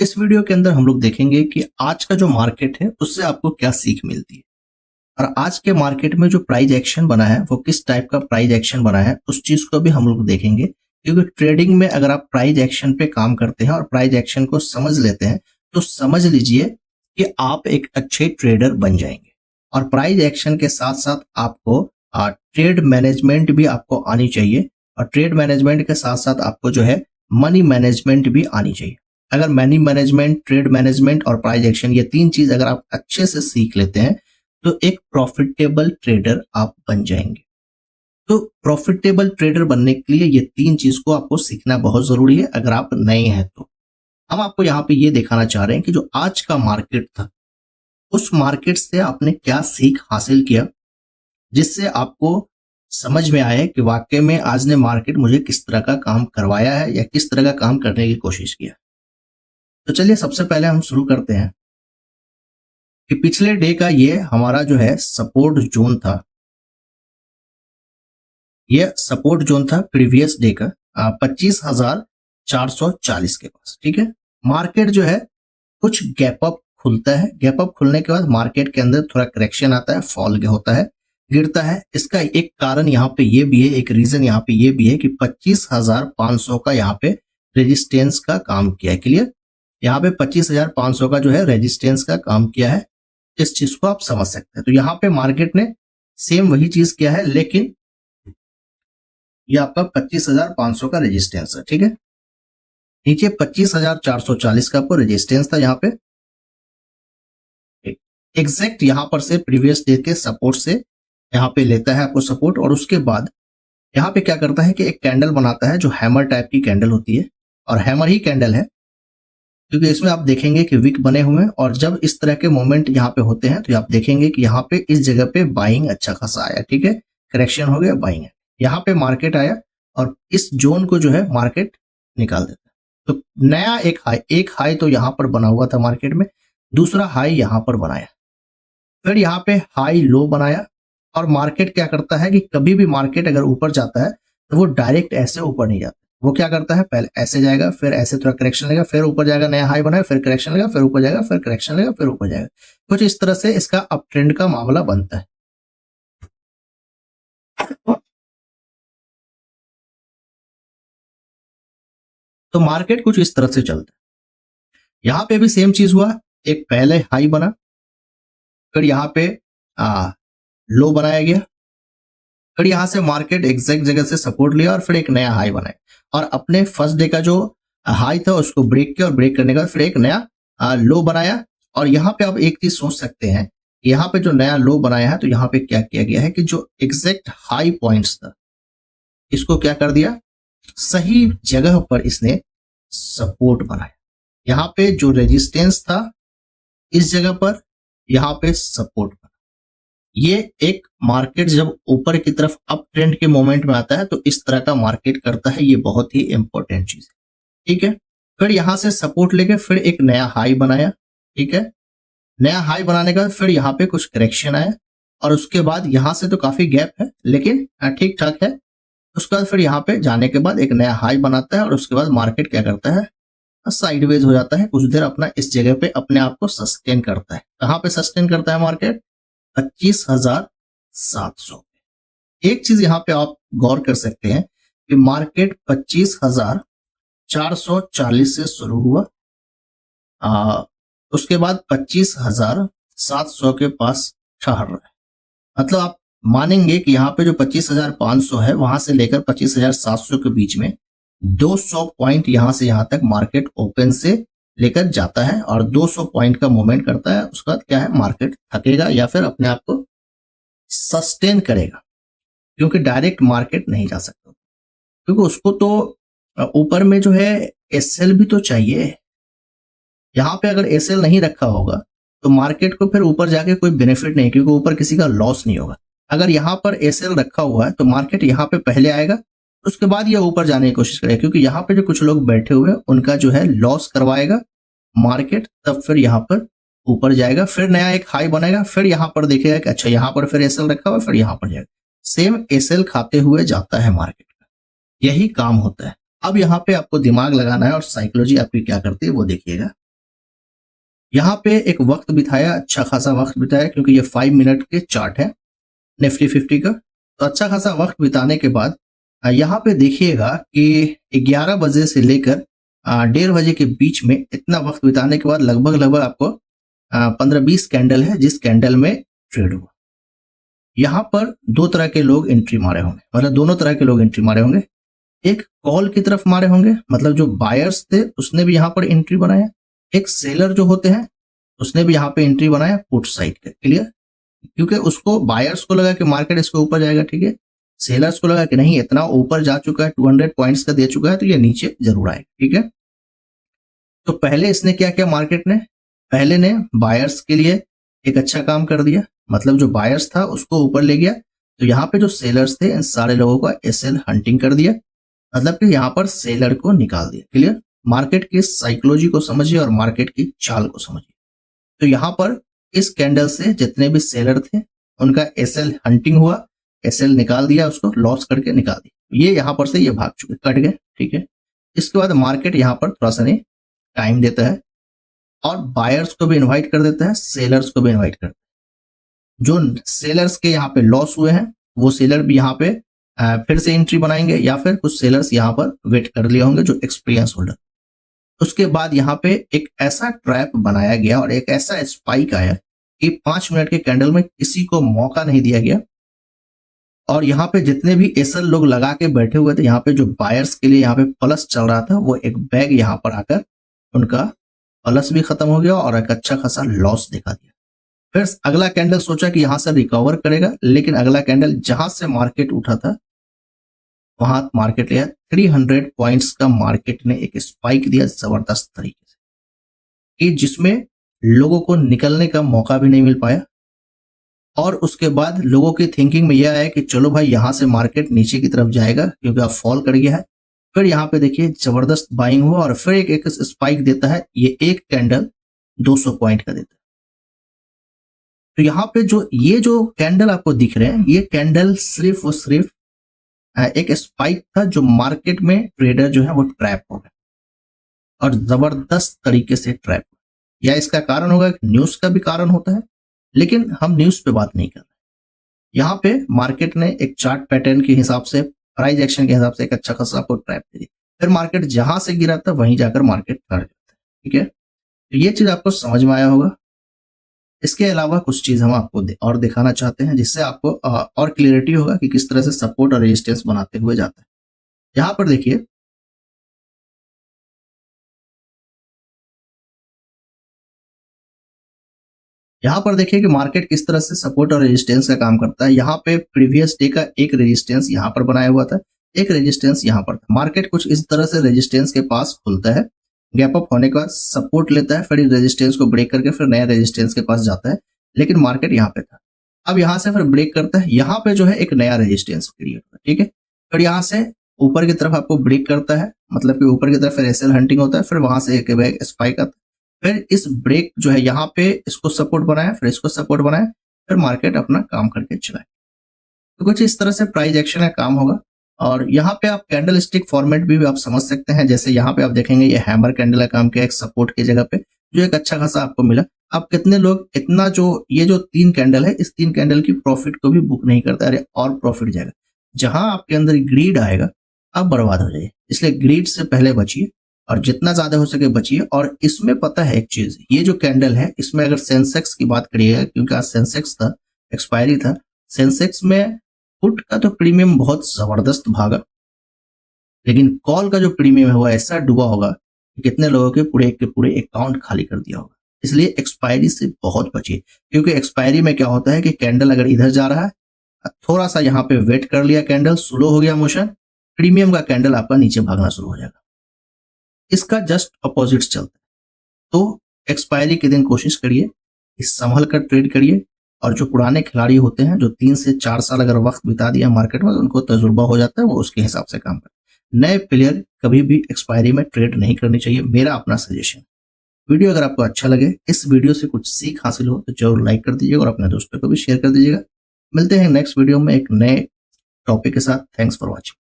इस वीडियो के अंदर हम लोग देखेंगे कि आज का जो मार्केट है उससे आपको क्या सीख मिलती है और आज के मार्केट में जो प्राइस एक्शन बना है वो किस टाइप का प्राइस एक्शन बना है उस चीज को भी हम लोग देखेंगे। क्योंकि ट्रेडिंग में अगर आप प्राइस एक्शन पे काम करते हैं और प्राइस एक्शन को समझ लेते हैं तो समझ लीजिए कि आप एक अच्छे ट्रेडर बन जाएंगे। और प्राइस एक्शन के साथ साथ आपको ट्रेड मैनेजमेंट भी आपको आनी चाहिए और ट्रेड मैनेजमेंट के साथ साथ आपको जो है मनी मैनेजमेंट भी आनी चाहिए। अगर मनी मैनेजमेंट, ट्रेड मैनेजमेंट और प्राइस एक्शन ये तीन चीज अगर आप अच्छे से सीख लेते हैं तो एक प्रॉफिटेबल ट्रेडर आप बन जाएंगे। तो प्रॉफिटेबल ट्रेडर बनने के लिए ये तीन चीज को आपको सीखना बहुत जरूरी है अगर आप नए हैं तो। हम आपको यहाँ पे ये दिखाना चाह रहे हैं कि जो आज का मार्केट था उस मार्केट से आपने क्या सीख हासिल किया जिससे आपको समझ में आए कि वाकई में आज ने मार्केट मुझे किस तरह का काम करवाया है या किस तरह का काम करने की कोशिश किया। तो चलिए सबसे पहले हम शुरू करते हैं कि पिछले डे का ये हमारा जो है सपोर्ट जोन था। ये सपोर्ट जोन था प्रीवियस डे का 25,440 के पास। ठीक है, मार्केट जो है कुछ गैप अप खुलता है, गैप अप खुलने के बाद मार्केट के अंदर थोड़ा करेक्शन आता है, फॉल होता है, गिरता है। इसका एक कारण यहाँ पे ये भी है, एक रीजन यहाँ पे ये भी है कि 25,500 का यहाँ पे रेजिस्टेंस का काम किया है। क्लियर, यहाँ पे 25,500 का जो है रेजिस्टेंस का काम किया है। इस चीज को आप समझ सकते हैं। तो यहाँ पे मार्केट ने सेम वही चीज किया है, लेकिन ये आपका 25,500 का रेजिस्टेंस है। ठीक है, नीचे 25,440 का आपको रेजिस्टेंस था। यहाँ पे एग्जैक्ट यहाँ पर से प्रीवियस डे के सपोर्ट से यहाँ पे लेता है आपको सपोर्ट और उसके बाद यहाँ पे क्या करता है कि एक कैंडल बनाता है जो हैमर टाइप की कैंडल होती है और हैमर ही कैंडल है क्योंकि इसमें आप देखेंगे कि विक बने हुए हैं। और जब इस तरह के मोमेंट यहाँ पे होते हैं तो आप देखेंगे कि यहाँ पे इस जगह पे बाइंग अच्छा खासा आया। ठीक है, करेक्शन हो गया, बाइंग है। यहाँ पे मार्केट आया और इस जोन को जो है मार्केट निकाल देता है। तो नया एक हाई तो यहाँ पर बना हुआ था मार्केट में, दूसरा हाई यहाँ पर बनाया, फिर यहाँ पे हाई लो बनाया। और मार्केट क्या करता है कि कभी भी मार्केट अगर ऊपर जाता है तो वो डायरेक्ट ऐसे ऊपर नहीं जाता, वो क्या करता है पहले ऐसे जाएगा, फिर ऐसे थोड़ा करेक्शन लेगा, फिर ऊपर जाएगा, नया हाई बनाएगा, फिर करेक्शन लेगा, फिर ऊपर जाएगा, फिर करेक्शन लेगा, फिर ऊपर जाएगा। कुछ इस तरह से इसका अप ट्रेंड का मामला बनता है। तो मार्केट कुछ इस तरह से चलता है। यहां पे भी सेम चीज हुआ, एक पहले हाई बना, फिर यहाँ पे लो बनाया गया, फिर यहां से मार्केट एग्जैक्ट जगह से सपोर्ट लिया और फिर एक नया हाई बनाया और अपने फर्स्ट डे का जो हाई था उसको ब्रेक किया और ब्रेक करने के बाद फिर एक नया लो बनाया। और यहाँ पे आप एक चीज सोच सकते हैं, यहाँ पे जो नया लो बनाया है तो यहाँ पे क्या किया गया है कि जो एग्जैक्ट हाई पॉइंट्स था इसको क्या कर दिया, सही जगह पर इसने सपोर्ट बनाया। यहाँ पे जो रेजिस्टेंस था इस जगह पर यहाँ पे सपोर्ट बना। ये एक मार्केट जब ऊपर की तरफ अप ट्रेंड के मोमेंट में आता है तो इस तरह का मार्केट करता है, ये बहुत ही इंपॉर्टेंट चीज है। ठीक है, फिर यहां से सपोर्ट लेके फिर एक नया हाई बनाया। ठीक है, नया हाई बनाने के बाद फिर यहाँ पे कुछ करेक्शन आया और उसके बाद यहां से तो काफी गैप है लेकिन ठीक ठाक है। उसके बाद फिर यहाँ पे जाने के बाद एक नया हाई बनाता है और उसके बाद मार्केट क्या करता है, साइडवेज हो जाता है, कुछ देर अपना इस जगह पे अपने आप को सस्टेन करता है। कहां पे सस्टेन करता है मार्केट, 25,700। एक चीज यहाँ पे आप गौर कर सकते हैं कि मार्केट 25,440 से शुरू हुआ, उसके बाद 25,700 के पास ठहर रहा है। मतलब आप मानेंगे कि यहाँ पे जो 25,500 है वहां से लेकर 25,700 के बीच में 200 पॉइंट यहां से यहां तक मार्केट ओपन से लेकर जाता है और 200 पॉइंट का मूवमेंट करता है। उसके बाद क्या है, मार्केट थकेगा या फिर अपने आप को सस्टेन करेगा क्योंकि डायरेक्ट मार्केट नहीं जा सकता, क्योंकि उसको तो ऊपर में जो है एसएल भी तो चाहिए। यहां पे अगर एसएल नहीं रखा होगा तो मार्केट को फिर ऊपर जाके कोई बेनिफिट नहीं, क्योंकि ऊपर किसी का लॉस नहीं होगा। अगर यहाँ पर एसएल रखा हुआ है तो मार्केट यहाँ पे पहले आएगा, उसके बाद ये ऊपर जाने की कोशिश करेगा, क्योंकि यहाँ पे जो कुछ लोग बैठे हुए हैं उनका जो है लॉस करवाएगा मार्केट, तब फिर यहाँ पर ऊपर जाएगा, फिर नया एक हाई बनेगा, फिर यहाँ पर देखेगा कि अच्छा यहाँ पर फिर एसएल रखा हुआ, फिर यहाँ पर जाएगा, सेम एसएल खाते हुए जाता है मार्केट का। यही काम होता है। अब यहाँ पे आपको दिमाग लगाना है और साइकोलॉजी आपकी क्या करती है वो देखिएगा। यहाँ पे एक वक्त बिताया, अच्छा खासा वक्त बिताया, क्योंकि ये 5 मिनट के चार्ट है निफ्टी 50 का। तो अच्छा खासा वक्त बिताने के बाद यहाँ पे देखिएगा कि 11 बजे से लेकर 1:30 बजे के बीच में इतना वक्त बिताने के बाद लगभग आपको 15-20 कैंडल है जिस कैंडल में ट्रेड हुआ। यहाँ पर दो तरह के लोग एंट्री मारे होंगे, मतलब दोनों तरह के लोग एंट्री मारे होंगे। एक कॉल की तरफ मारे होंगे, मतलब जो बायर्स थे उसने भी यहाँ पर एंट्री बनाया। एक सेलर जो होते हैं उसने भी यहाँ पे एंट्री बनाया पुट साइड का। क्लियर? क्योंकि उसको बायर्स को लगा कि मार्केट इसके ऊपर जाएगा, ठीक है। सेलर्स को लगा कि नहीं, इतना ऊपर जा चुका है, 200 पॉइंट्स का दे चुका है, तो ये नीचे जरूर आएगा, ठीक है। तो पहले इसने क्या किया, मार्केट ने पहले ने बायर्स के लिए एक अच्छा काम कर दिया, मतलब जो बायर्स था उसको ऊपर ले गया। तो यहाँ पे जो सेलर्स थे इन सारे लोगों का एसएल हंटिंग कर दिया, मतलब कि यहाँ पर सेलर को निकाल दिया। क्लियर? मार्केट की साइकोलॉजी को समझिए और मार्केट की चाल को समझिए। तो यहाँ पर इस कैंडल से जितने भी सेलर थे उनका एसएल हंटिंग हुआ, एसएल निकाल दिया, उसको लॉस करके निकाल दिया। ये यहाँ पर से ये भाग चुके, कट गए, ठीक है। इसके बाद मार्केट यहाँ पर थोड़ा सा टाइम देता है और बायर्स को भी इनवाइट कर देता है, सेलर्स को भी इनवाइट करता है। जो सेलर्स के यहाँ पे लॉस हुए हैं वो सेलर भी यहाँ पे फिर से एंट्री बनाएंगे, या फिर कुछ सेलर्स यहाँ पर वेट कर लिए होंगे जो एक्सपीरियंस होल्डर। उसके बाद यहाँ पे एक ऐसा ट्रैप बनाया गया और एक ऐसा स्पाइक आया कि 5 मिनट के कैंडल में किसी को मौका नहीं दिया गया। और यहाँ पे जितने भी एसएल लोग लगा के बैठे हुए थे, यहाँ पे जो बायर्स के लिए यहाँ पे प्लस चल रहा था, वो एक बैग यहाँ पर आकर उनका प्लस भी खत्म हो गया और एक अच्छा खासा लॉस दिखा दिया। फिर अगला कैंडल सोचा कि यहां से रिकवर करेगा, लेकिन अगला कैंडल जहां से मार्केट उठा था वहां मार्केट लिया 300 पॉइंट्स का, मार्केट ने एक स्पाइक दिया जबरदस्त तरीके से कि जिसमें लोगों को निकलने का मौका भी नहीं मिल पाया। और उसके बाद लोगों की थिंकिंग में यह आया कि चलो भाई यहां से मार्केट नीचे की तरफ जाएगा क्योंकि अब फॉल कर गया है। फिर यहाँ पे देखिए जबरदस्त बाइंग हुआ और फिर एक स्पाइक देता है, ये एक कैंडल 200 पॉइंट का देता है। तो यहाँ पे ये जो कैंडल आपको दिख रहे हैं, ये कैंडल सिर्फ और सिर्फ एक स्पाइक था जो मार्केट में ट्रेडर जो है वो ट्रैप हो गए और जबरदस्त तरीके से ट्रैप। या इसका कारण होगा, न्यूज का भी कारण होता है, लेकिन हम न्यूज पे बात नहीं कर रहे। यहाँ पे मार्केट ने एक चार्ट पैटर्न के हिसाब से, प्राइस एक्शन के हिसाब से एक अच्छा खासा आपको ट्रैप दे दिया। फिर मार्केट जहां से गिरा था वहीं जाकर मार्केट कर जाता है, ठीक है। तो ये चीज आपको समझ में आया होगा। इसके अलावा कुछ चीज हम आपको और दिखाना चाहते हैं जिससे आपको और क्लियरिटी होगा कि किस तरह से सपोर्ट और रेजिस्टेंस बनाते हुए जाता है। यहाँ पर देखिए कि मार्केट किस तरह से सपोर्ट और रेजिस्टेंस का काम करता है। यहाँ पे प्रीवियस डे का एक रेजिस्टेंस यहाँ पर बनाया हुआ था, एक रेजिस्टेंस यहाँ पर था। मार्केट कुछ इस तरह से रेजिस्टेंस के पास खुलता है, गैप अप होने के बाद सपोर्ट लेता है, फिर रेजिस्टेंस को ब्रेक करके फिर नया रेजिस्टेंस के पास जाता है, लेकिन मार्केट यहाँ पे था। अब यहाँ से फिर ब्रेक करता है, यहाँ पे जो है एक नया रेजिस्टेंस क्रिएट होता है, ठीक है। फिर यहाँ से ऊपर की तरफ आपको ब्रेक करता है, मतलब कि ऊपर की तरफ फिर एसएल हंटिंग होता है, फिर वहां से एक स्पाइक आता है। फिर इस ब्रेक जो है यहाँ पे इसको सपोर्ट बनाया, फिर इसको सपोर्ट बनाया, फिर मार्केट अपना काम करके चलाए। तो कुछ इस तरह से प्राइस एक्शन का काम होगा। और यहाँ पे आप कैंडल स्टिक फॉर्मेट भी आप समझ सकते हैं। जैसे यहाँ पे आप देखेंगे ये हैमर कैंडल का काम किया एक सपोर्ट की जगह पे, जो एक अच्छा खासा आपको मिला। अब कितने लोग इतना ये जो 3 कैंडल है, इस 3 कैंडल की प्रॉफिट को भी बुक नहीं करता, अरे और प्रॉफिट जाएगा। जहां आपके अंदर ग्रीड आएगा आप बर्बाद हो जाइए, इसलिए ग्रीड से पहले बचिए और जितना ज्यादा हो सके बचिए। और इसमें पता है एक चीज, ये जो कैंडल है इसमें अगर सेंसेक्स की बात करिएगा, क्योंकि आज सेंसेक्स था, एक्सपायरी था, सेंसेक्स में पुट का तो प्रीमियम बहुत जबरदस्त भागा, लेकिन कॉल का जो प्रीमियम है वो ऐसा डूबा होगा कि कितने लोगों के पूरे अकाउंट खाली कर दिया होगा। इसलिए एक्सपायरी से बहुत बचिए, क्योंकि एक्सपायरी में क्या होता है कि कैंडल अगर इधर जा रहा है, थोड़ा सा यहाँ पे वेट कर लिया, कैंडल स्लो हो गया मोशन, प्रीमियम का कैंडल आपका नीचे भागना शुरू हो जाएगा। इसका जस्ट अपोजिट चलता है। तो एक्सपायरी के दिन कोशिश करिए इस संभल कर ट्रेड करिए। और जो पुराने खिलाड़ी होते हैं, जो 3 से 4 साल अगर वक्त बिता दिया मार्केट में, तो उनको तजुर्बा हो जाता है, वो उसके हिसाब से काम करते हैं। नए प्लेयर कभी भी एक्सपायरी में ट्रेड नहीं करनी चाहिए, मेरा अपना सजेशन। वीडियो अगर आपको अच्छा लगे, इस वीडियो से कुछ सीख हासिल हो, तो जरूर लाइक कर दीजिएगा और अपने दोस्तों को भी शेयर कर दीजिएगा। मिलते हैं नेक्स्ट वीडियो में एक नए टॉपिक के साथ। Thanks for watching.